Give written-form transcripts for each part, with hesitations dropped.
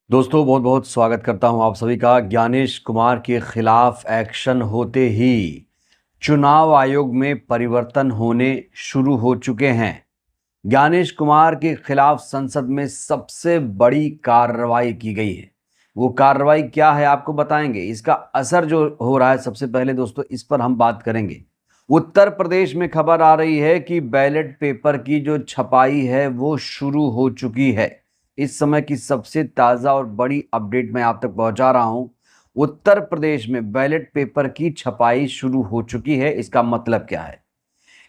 दोस्तों बहुत बहुत स्वागत करता हूं आप सभी का। ज्ञानेश कुमार के खिलाफ एक्शन होते ही चुनाव आयोग में परिवर्तन होने शुरू हो चुके हैं। ज्ञानेश कुमार के खिलाफ संसद में सबसे बड़ी कार्रवाई की गई है। वो कार्रवाई क्या है आपको बताएंगे। इसका असर जो हो रहा है, सबसे पहले दोस्तों इस पर हम बात करेंगे। उत्तर प्रदेश में खबर आ रही है कि बैलेट पेपर की जो छपाई है वो शुरू हो चुकी है। इस समय की सबसे ताज़ा और बड़ी अपडेट मैं आप तक पहुंचा रहा हूं। उत्तर प्रदेश में बैलेट पेपर की छपाई शुरू हो चुकी है। इसका मतलब क्या है?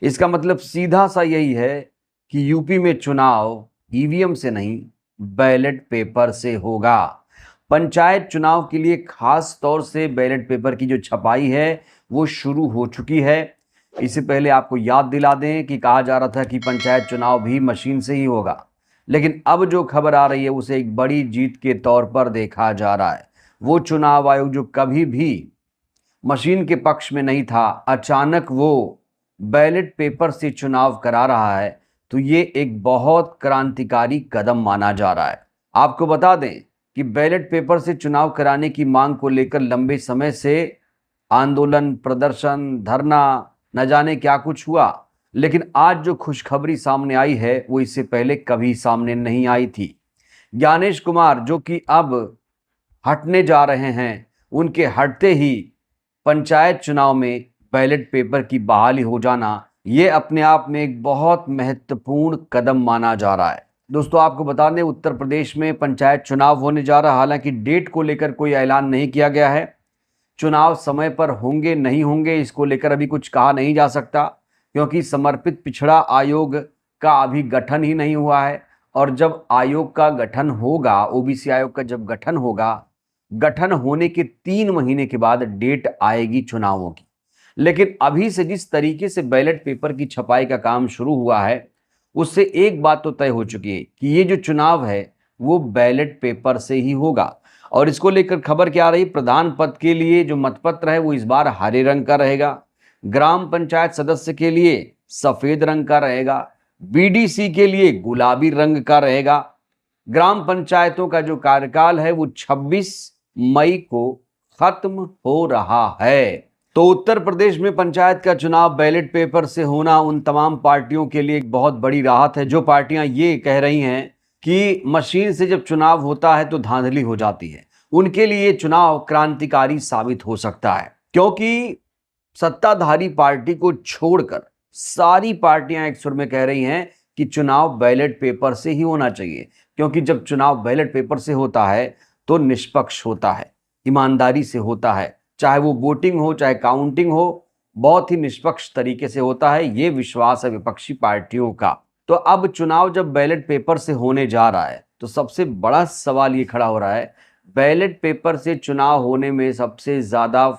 इसका मतलब सीधा सा यही है कि यूपी में चुनाव ईवीएम से नहीं, बैलेट पेपर से होगा। पंचायत चुनाव के लिए खास तौर से बैलेट पेपर की जो छपाई है वो शुरू हो चुकी है। इससे पहले आपको याद दिला दें कि कहा जा रहा था कि पंचायत चुनाव भी मशीन से ही होगा, लेकिन अब जो खबर आ रही है उसे एक बड़ी जीत के तौर पर देखा जा रहा है। वो चुनाव आयोग जो कभी भी मशीन के पक्ष में नहीं था, अचानक वो बैलेट पेपर से चुनाव करा रहा है, तो ये एक बहुत क्रांतिकारी कदम माना जा रहा है। आपको बता दें कि बैलेट पेपर से चुनाव कराने की मांग को लेकर लंबे समय से आंदोलन, प्रदर्शन, धरना, न जाने क्या कुछ हुआ, लेकिन आज जो खुशखबरी सामने आई है वो इससे पहले कभी सामने नहीं आई थी। ज्ञानेश कुमार जो कि अब हटने जा रहे हैं, उनके हटते ही पंचायत चुनाव में बैलेट पेपर की बहाली हो जाना, ये अपने आप में एक बहुत महत्वपूर्ण कदम माना जा रहा है। दोस्तों आपको बता दें, उत्तर प्रदेश में पंचायत चुनाव होने जा रहा है। हालांकि डेट को लेकर कोई ऐलान नहीं किया गया है। चुनाव समय पर होंगे नहीं होंगे इसको लेकर अभी कुछ कहा नहीं जा सकता, क्योंकि समर्पित पिछड़ा आयोग का अभी गठन ही नहीं हुआ है। और जब आयोग का गठन होगा, ओबीसी आयोग का जब गठन होगा, गठन होने के 3 महीने के बाद डेट आएगी चुनावों की। लेकिन अभी से जिस तरीके से बैलेट पेपर की छपाई का काम शुरू हुआ है, उससे एक बात तो तय हो चुकी है कि ये जो चुनाव है वो बैलेट पेपर से ही होगा। और इसको लेकर खबर क्या आ रही? प्रधान पद के लिए जो मतपत्र है वो इस बार हरे रंग का रहेगा। ग्राम पंचायत सदस्य के लिए सफेद रंग का रहेगा। बीडीसी के लिए गुलाबी रंग का रहेगा। ग्राम पंचायतों का जो कार्यकाल है वो 26 मई को खत्म हो रहा है। तो उत्तर प्रदेश में पंचायत का चुनाव बैलेट पेपर से होना उन तमाम पार्टियों के लिए एक बहुत बड़ी राहत है जो पार्टियां ये कह रही हैं कि मशीन से जब चुनाव होता है तो धांधली हो जाती है। उनके लिए चुनाव क्रांतिकारी साबित हो सकता है, क्योंकि सत्ताधारी पार्टी को छोड़कर सारी पार्टियां एक सुर में कह रही हैं कि चुनाव बैलेट पेपर से ही होना चाहिए। क्योंकि जब चुनाव बैलेट पेपर से होता है तो निष्पक्ष होता है, ईमानदारी से होता है, चाहे वो वोटिंग हो चाहे काउंटिंग हो, बहुत ही निष्पक्ष तरीके से होता है। ये विश्वास है विपक्षी पार्टियों का। तो अब चुनाव जब बैलेट पेपर से होने जा रहा है तो सबसे बड़ा सवाल ये खड़ा हो रहा है, बैलेट पेपर से चुनाव होने में सबसे ज्यादा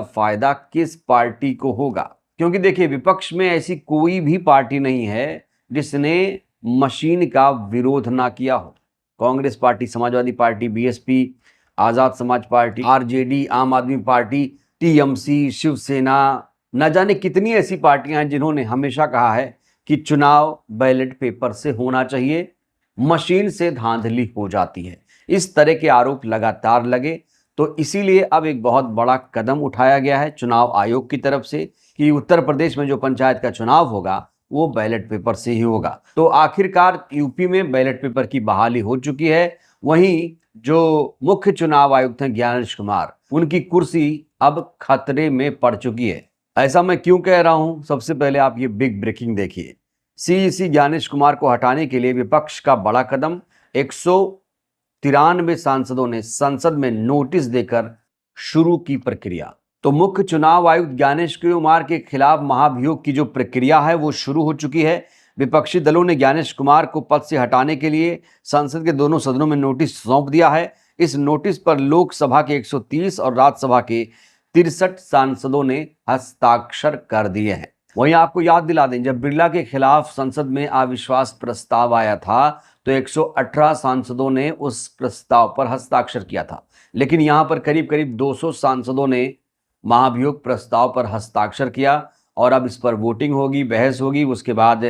फायदा किस पार्टी को होगा? क्योंकि देखिए, विपक्ष में ऐसी कोई भी पार्टी नहीं है जिसने मशीन का विरोध ना किया हो। Congress party, Samajwadi party, BSP, Azad Samaj party, RJD, आम आदमी पार्टी, टीएमसी, शिवसेना, न जाने कितनी ऐसी पार्टियां हैं जिन्होंने हमेशा कहा है कि चुनाव बैलेट पेपर से होना चाहिए, मशीन से धांधली हो जाती है। इस तरह के आरोप लगातार लगे, तो इसीलिए अब एक बहुत बड़ा कदम उठाया गया है चुनाव आयोग की तरफ से कि उत्तर प्रदेश में जो पंचायत का चुनाव होगा वो बैलेट पेपर से ही होगा। तो आखिरकार यूपी में बैलेट पेपर की बहाली हो चुकी है। वहीं जो मुख्य चुनाव आयुक्त हैं ज्ञानेश कुमार, उनकी कुर्सी अब खतरे में पड़ चुकी है। ऐसा मैं क्यों कह रहा हूं? सबसे पहले आप ये बिग ब्रेकिंग देखिए। सीईसी ज्ञानेश कुमार को हटाने के लिए विपक्ष का बड़ा कदम। 193 सांसदों ने संसद में नोटिस देकर शुरू की प्रक्रिया। तो मुख्य चुनाव आयुक्त ज्ञानेश कुमार के खिलाफ महाभियोग की जो प्रक्रिया है वो शुरू हो चुकी है। विपक्षी दलों ने ज्ञानेश कुमार को पद से हटाने के लिए संसद के दोनों सदनों में नोटिस सौंप दिया है। इस नोटिस पर लोकसभा के 130 और राज्यसभा के 63 सांसदों ने हस्ताक्षर कर दिए हैं। वहीं आपको याद दिला दें, जब बिरला के खिलाफ संसद में अविश्वास प्रस्ताव आया था तो 118 सांसदों ने उस प्रस्ताव पर हस्ताक्षर किया था। लेकिन यहां पर करीब करीब 200 सांसदों ने महाभियोग प्रस्ताव पर हस्ताक्षर किया और अब इस पर वोटिंग होगी, बहस होगी। उसके बाद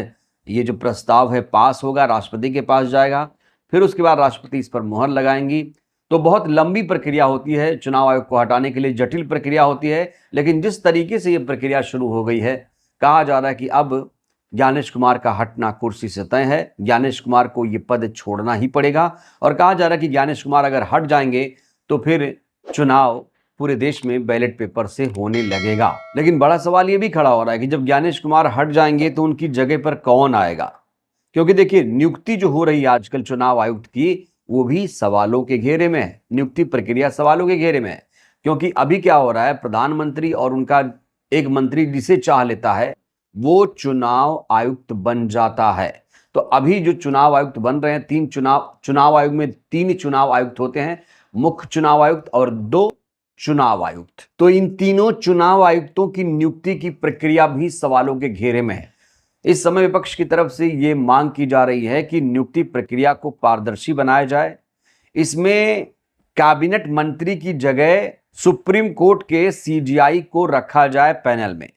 ये जो प्रस्ताव है पास होगा, राष्ट्रपति के पास जाएगा। फिर उसके बाद राष्ट्रपति इस पर मुहर लगाएंगी। तो बहुत लंबी प्रक्रिया होती है, चुनाव आयोग को हटाने के लिए जटिल प्रक्रिया होती है। लेकिन जिस तरीके से ये प्रक्रिया शुरू हो गई है, कहा जा रहा है कि अब ज्ञानेश कुमार का हटना कुर्सी से तय है। ज्ञानेश कुमार को ये पद छोड़ना ही पड़ेगा और कहा जा रहा है कि ज्ञानेश कुमार अगर हट जाएंगे तो फिर चुनाव पूरे देश में बैलेट पेपर से होने लगेगा। लेकिन बड़ा सवाल ये भी खड़ा हो रहा है कि जब ज्ञानेश कुमार हट जाएंगे तो उनकी जगह पर कौन आएगा? क्योंकि देखिए, नियुक्ति जो हो रही है आजकल चुनाव आयुक्त की, वो भी सवालों के घेरे में है। नियुक्ति प्रक्रिया सवालों के घेरे में है, क्योंकि अभी क्या हो रहा है, प्रधानमंत्री और उनका एक मंत्री जिसे चाह लेता है वो चुनाव आयुक्त बन जाता है। तो अभी जो चुनाव आयुक्त बन रहे हैं, चुनाव आयोग में 3 चुनाव आयुक्त होते हैं, मुख्य चुनाव आयुक्त और 2 चुनाव आयुक्त। तो इन तीनों चुनाव आयुक्तों की नियुक्ति की प्रक्रिया भी सवालों के घेरे में है। इस समय विपक्ष की तरफ से ये मांग की जा रही है कि नियुक्ति प्रक्रिया को पारदर्शी बनाया जाए। इसमें कैबिनेट मंत्री की जगह सुप्रीम कोर्ट के सीजीआई को रखा जाए पैनल में।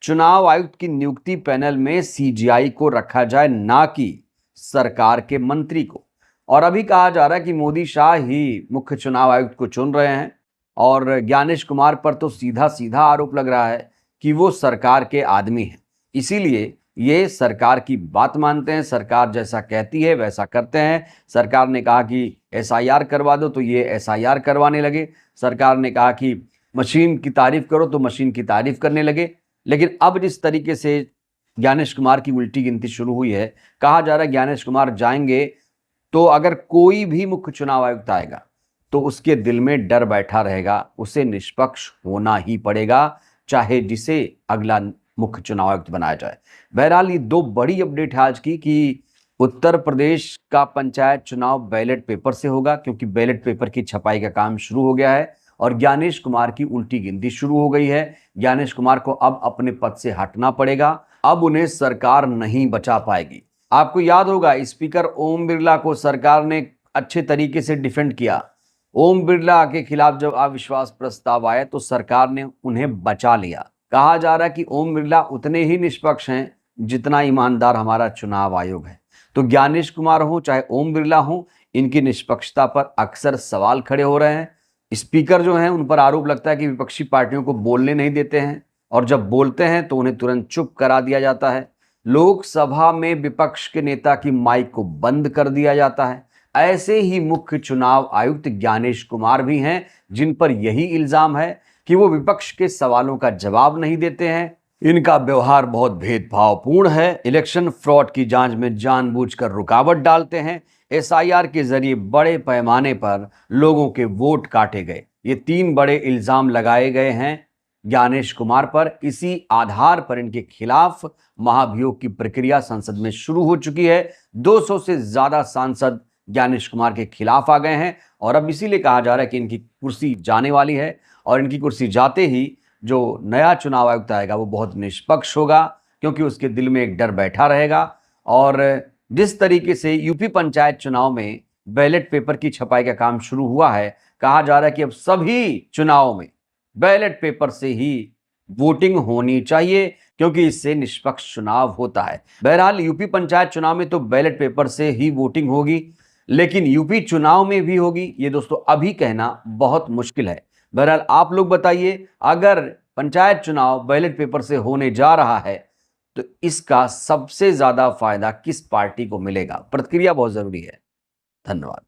चुनाव आयुक्त की नियुक्ति पैनल में सीजीआई को रखा जाए, ना कि सरकार के मंत्री को। और अभी कहा जा रहा है कि मोदी शाह ही मुख्य चुनाव आयुक्त को चुन रहे हैं और ज्ञानेश कुमार पर तो सीधा सीधा आरोप लग रहा है कि वो सरकार के आदमी हैं। इसीलिए ये सरकार की बात मानते हैं, सरकार जैसा कहती है वैसा करते हैं। सरकार ने कहा कि एसआईआर करवा दो तो ये एसआईआर करवाने लगे। सरकार ने कहा कि मशीन की तारीफ करो तो मशीन की तारीफ करने लगे। लेकिन अब जिस तरीके से ज्ञानेश कुमार की उल्टी गिनती शुरू हुई है, कहा जा रहा है ज्ञानेश कुमार जाएंगे तो अगर कोई भी मुख्य चुनाव आयुक्त आएगा तो उसके दिल में डर बैठा रहेगा, उसे निष्पक्ष होना ही पड़ेगा, चाहे जिसे अगला मुख्य चुनाव आयुक्त बनाया जाए। बहरहाल ये 2 बड़ी अपडेट है आज की कि उत्तर प्रदेश का पंचायत चुनाव बैलेट पेपर से होगा, क्योंकि बैलेट पेपर की छपाई का काम शुरू हो गया है और ज्ञानेश कुमार की उल्टी गिनती शुरू हो गई है। ज्ञानेश कुमार को अब अपने पद से हटना पड़ेगा, अब उन्हें सरकार नहीं बचा पाएगी। आपको याद होगा, स्पीकर ओम बिरला को सरकार ने अच्छे तरीके से डिफेंड किया। ओम बिरला के खिलाफ जब अविश्वास प्रस्ताव आया तो सरकार ने उन्हें बचा लिया। कहा जा रहा है कि ओम बिरला उतने ही निष्पक्ष हैं जितना ईमानदार हमारा चुनाव आयोग है। तो ज्ञानेश कुमार हो चाहे ओम बिरला हो, इनकी निष्पक्षता पर अक्सर सवाल खड़े हो रहे हैं। स्पीकर जो हैं उन पर आरोप लगता है कि विपक्षी पार्टियों को बोलने नहीं देते हैं और जब बोलते हैं तो उन्हें तुरंत चुप करा दिया जाता है। लोकसभा में विपक्ष के नेता की माइक को बंद कर दिया जाता है। ऐसे ही मुख्य चुनाव आयुक्त ज्ञानेश कुमार भी हैं, जिन पर यही इल्जाम है कि वो विपक्ष के सवालों का जवाब नहीं देते हैं। इनका व्यवहार बहुत भेदभावपूर्ण है, इलेक्शन फ्रॉड की जांच में जानबूझकर रुकावट डालते हैं, एसआईआर के जरिए बड़े पैमाने पर लोगों के वोट काटे गए। ये 3 बड़े इल्जाम लगाए गए हैं ज्ञानेश कुमार पर। इसी आधार पर इनके खिलाफ महाभियोग की प्रक्रिया संसद में शुरू हो चुकी है। 200 से ज्यादा सांसद ज्ञानेश कुमार के खिलाफ आ गए हैं और अब इसीलिए कहा जा रहा है कि इनकी कुर्सी जाने वाली है और इनकी कुर्सी जाते ही जो नया चुनाव आयुक्त आएगा वो बहुत निष्पक्ष होगा, क्योंकि उसके दिल में एक डर बैठा रहेगा। और जिस तरीके से यूपी पंचायत चुनाव में बैलेट पेपर की छपाई का काम शुरू हुआ है, कहा जा रहा है कि अब सभी चुनावों में बैलेट पेपर से ही वोटिंग होनी चाहिए, क्योंकि इससे निष्पक्ष चुनाव होता है। बहरहाल यूपी पंचायत चुनाव में तो बैलेट पेपर से ही वोटिंग होगी, लेकिन यूपी चुनाव में भी होगी, ये दोस्तों अभी कहना बहुत मुश्किल है। बहरहाल आप लोग बताइए, अगर पंचायत चुनाव बैलेट पेपर से होने जा रहा है तो इसका सबसे ज्यादा फायदा किस पार्टी को मिलेगा? प्रतिक्रिया बहुत जरूरी है। धन्यवाद।